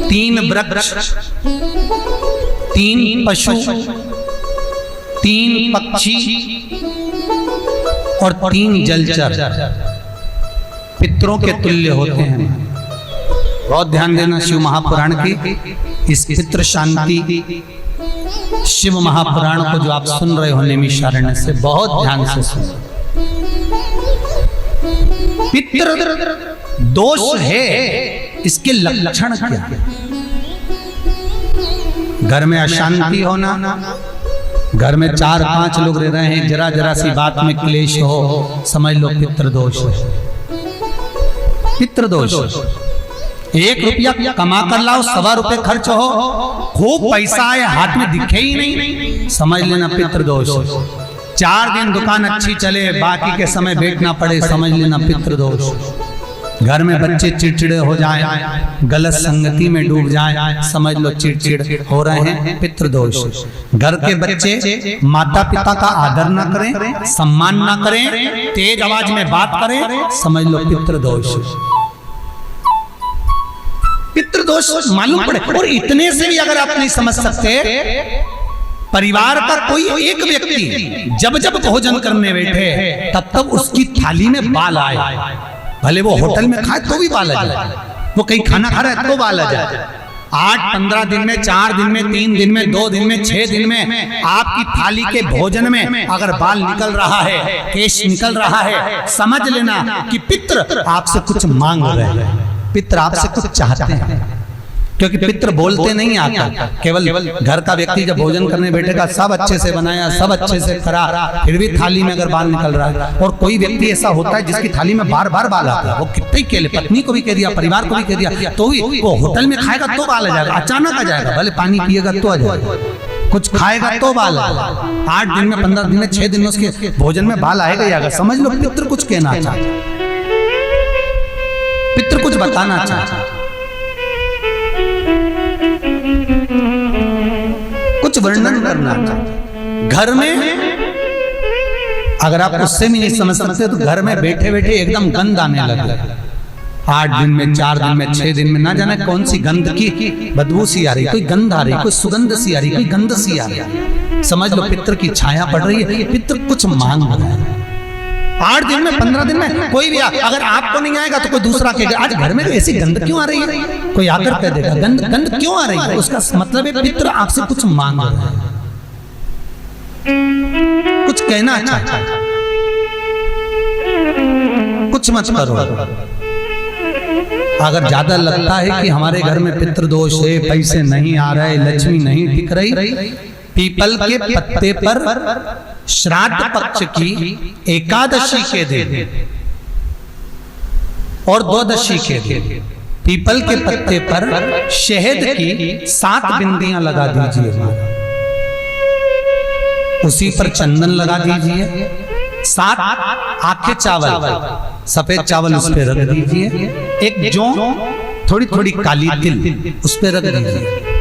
तीन वृक्ष, तीन पशु, तीन पक्षी और तीन जलचर पितरों के तुल्य होते हैं। बहुत ध्यान देना शिव महापुराण की इस पितृ शांति शिव महापुराण को जो आप सुन रहे हो नैमिषारण्य से, बहुत ध्यान से सुनो। पितृ दोष है, इसके लक्षण क्या है? घर में अशांति होना, घर में 4-5 लोग रह रहे हैं, जरा जरा सी बात में क्लेश हो, समझ लो पितृदोष है। पितृदोष, 1 रुपया कमा कर लाओ, 1.25 रुपए खर्च हो, खूब पैसा आए हाथ में दिखे ही नहीं, समझ लेना पितृदोष। 4 दिन दुकान अच्छी चले, बाकी के समय बैठना पड़े, समझ लेना पितृदोष। घर में बच्चे चिड़चिड़े हो जाएं, गलत संगति में डूब जाएं, समझ लो चिड़चिड़ हो रहे हैं, पितृदोष। घर के बच्चे माता पिता का आदर ना करें, सम्मान ना करें, तेज आवाज में बात करें, समझ लो पितृदोष। पितृदोष मालूम पड़े। और इतने से भी अगर आप नहीं समझ सकते, परिवार का कोई एक व्यक्ति जब जब भोजन करने बैठे तब तब उसकी थाली में बाल आए, भले वो होटल में खाए तो भी बाल आ जाए, वो कहीं खाना खा रहा है तो बाल आ जाए। 8-15 दिन में, 4 दिन में, 3 दिन में, 2 दिन में, 6 दिन में आपकी थाली के भोजन में अगर बाल निकल रहा है, केश निकल रहा है, समझ लेना कि पितृ आपसे कुछ मांग रहे हैं, पितृ आपसे कुछ चाहते हैं। क्योंकि पितृ बोलते नहीं आता, केवल घर का व्यक्ति जब भोजन करने बैठेगा, सब अच्छे से बनाया, सब अच्छे से करा, फिर भी थाली में अगर बाल निकल रहा है। और कोई व्यक्ति ऐसा होता है जिसकी थाली में बार बार बाल आता है, वो कितने के लिए, पत्नी को भी कह दिया, परिवार को भी कह दिया, तो भी वो होटल में खाएगा तो बाल आ जाएगा, अचानक आ जाएगा, भले पानी पिएगा तो आ जाएगा, कुछ खाएगा तो बाल आएगा। 8 दिन में, 15 दिन में, 6 दिन में उसके भोजन में बाल आएगा ही आएगा। समझ लो पितृ कुछ कहना चाहता, पितृ कुछ बताना चाहता, कुछ वर्णन करना चाहते। घर में अगर आप उससे भी नहीं समझ सकते तो घर में बैठे बैठे एकदम गंध आने लगे। 8 दिन में, 4 दिन में, 6 दिन में, ना जाने कौन सी गंध की बदबू सी आ रही, कोई गंध आ रही, कोई सुगंध सी आ रही, कोई गंध सी आ रही। समझ लो पितृ की छाया पड़ रही है, पितृ कुछ मांग रहा है। 8 दिन में, 15 दिन में कोई भी अगर आपको नहीं आएगा तो कोई दूसरा कहेगा आज घर में ऐसी गंध क्यों आ रही है, कोई आकर कह देगा गंध क्यों आ रही है। उसका मतलब है पितृ आपसे कुछ मांग रहा है, कुछ कहना चाहता है, कुछ मत करो। अगर ज्यादा लगता है कि हमारे घर में पितृदोष है, पैसे नहीं आ रहे, लक्ष्मी नहीं टिक रही, पीपल के पत्ते पर श्राद्ध पक्ष की एकादशी के दिन और द्वादशी के दिन पीपल के पत्ते पर शहद की 7 बिंदियां लगा दीजिए, उसी पर चंदन लगा दीजिए, 7 आखे चावल, सफेद चावल उस पर रख दीजिए, एक जौ, थोड़ी थोड़ी काली तिल उस पर रख दीजिए।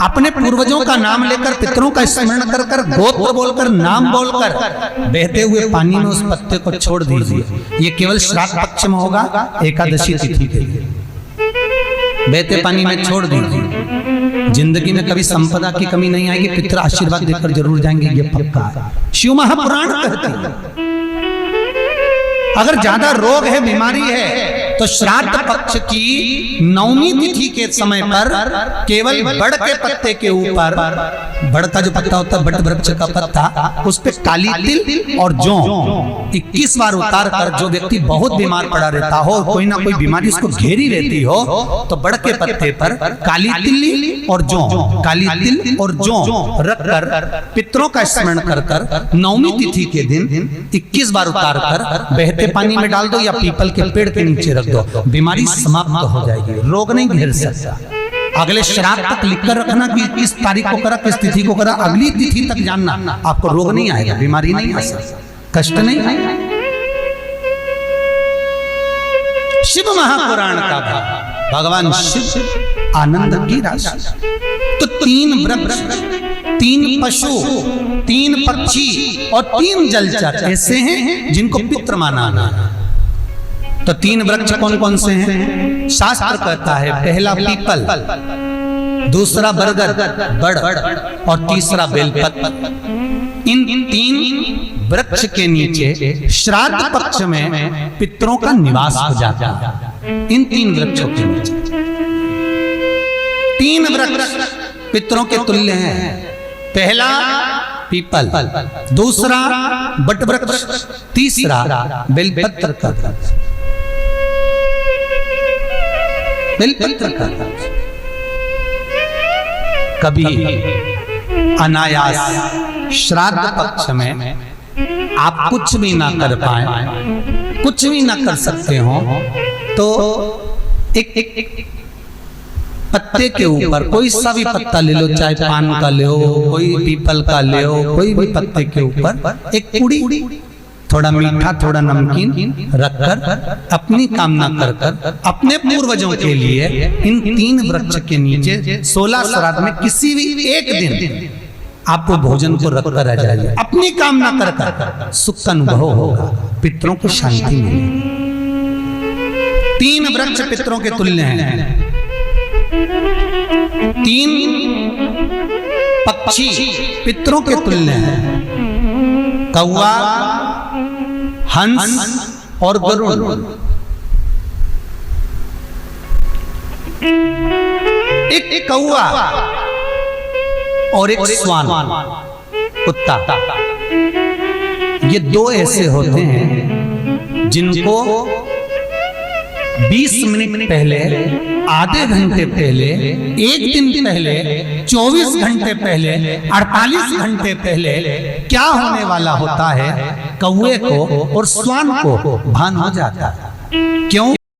अपने पूर्वजों का नाम लेकर, पितरों का स्मरण कर कर, गोत्र बोलकर, नाम बोलकर बहते हुए पानी में उस पत्ते को छोड़ दीजिए। ये केवल श्राद्ध पक्ष में होगा, एकादशी तिथि के लिए बहते पानी में छोड़ दीजिए। जिंदगी में कभी संपदा की कमी नहीं आएगी, पितर आशीर्वाद देकर जरूर जाएंगे, ये पक्का है। शिव महापुराण कहते हैं अगर ज्यादा रोग है, बीमारी है, तो श्राद्ध पक्ष की 9वीं तिथि के समय पर केवल बड़ के पत्ते के ऊपर, बड़ का जो पत्ता होता है, बड़ वृक्ष का पत्ता, उस पे काली तिल और जौ 21 बार उतार कर, जो व्यक्ति बहुत बीमार पड़ा रहता हो, कोई ना कोई बीमारी उसको घेरी रहती हो, तो बड़ के पत्ते पर काली तिल और जौ, काली तिल और जौ रख कर पितरों का स्मरण कर कर 9वीं तिथि के दिन 21 बार उतार कर बहते पानी में डाल दो या पीपल के पेड़ के नीचे रख दो, बीमारी समाप्त हो जाएगी, रोग नहीं घेर सकता। अगले श्राद्ध तक लिखकर रखना कि किस तारीख को करा, किस तिथि को करा, अगली तिथि तक जानना, आपको रोग नहीं आएगा, बीमारी नहीं आ सकती, कष्ट नहीं आएगा। शिव महापुराण का भाग, भगवान शिव आनंद की राशि। तो 3 वृक्ष, 3 पशु, 3 पक्षी और 3 जलचर ऐसे हैं जिनको पितृ माना है। तो 3 वृक्ष कौन कौन से हैं? शास्त्र कहता है पहला पीपल, दूसरा बरगद बड़ और तीसरा बेलपत्र। इन 3 वृक्ष के नीचे श्राद्ध पक्ष में पितरों का निवास हो जाता है। इन 3 वृक्षों के नीचे 3 वृक्ष पितरों के तुल्य हैं। पहला पीपल, दूसरा बट वृक्ष, तीसरा बेलपत्र का वृक्ष। बेलपत्र का वृक्ष कभी अनायास श्राद्ध पक्ष में आप कुछ भी ना कर पाए, कुछ भी ना कर सकते हो, तो एक पत्ते के ऊपर कोई सा भी पत्ता ले लो, चाहे पान का ले लो, कोई पीपल का ले लो, कोई भी पत्ते के ऊपर एक कुड़ी, थोड़ा मीठा थोड़ा नमकीन रखकर अपनी कामना कर अपने पूर्वजों के लिए इन 3 वृक्ष के नीचे 16 श्राद्ध में किसी भी एक दिन आपको भोजन को रखकर आ जाइए। अपनी कामना कर सुख का अनुभव होगा, पितरों को शांति मिलेगी। 3 वृक्ष पितरों के तुल्य हैं। 3 पक्षी पितरों के तुल्य हैं। कौवा, हंस और गरुड़। एक कौवा और एक स्वान, कुत्ता, ये 2 ऐसे होते हैं जिनको 20 मिनट पहले, आधे घंटे पहले, 1 दिन पहले, 24 घंटे पहले, 48 घंटे पहले क्या होने वाला होता है, कौवे को और स्वान को भान हो जाता है। क्यों?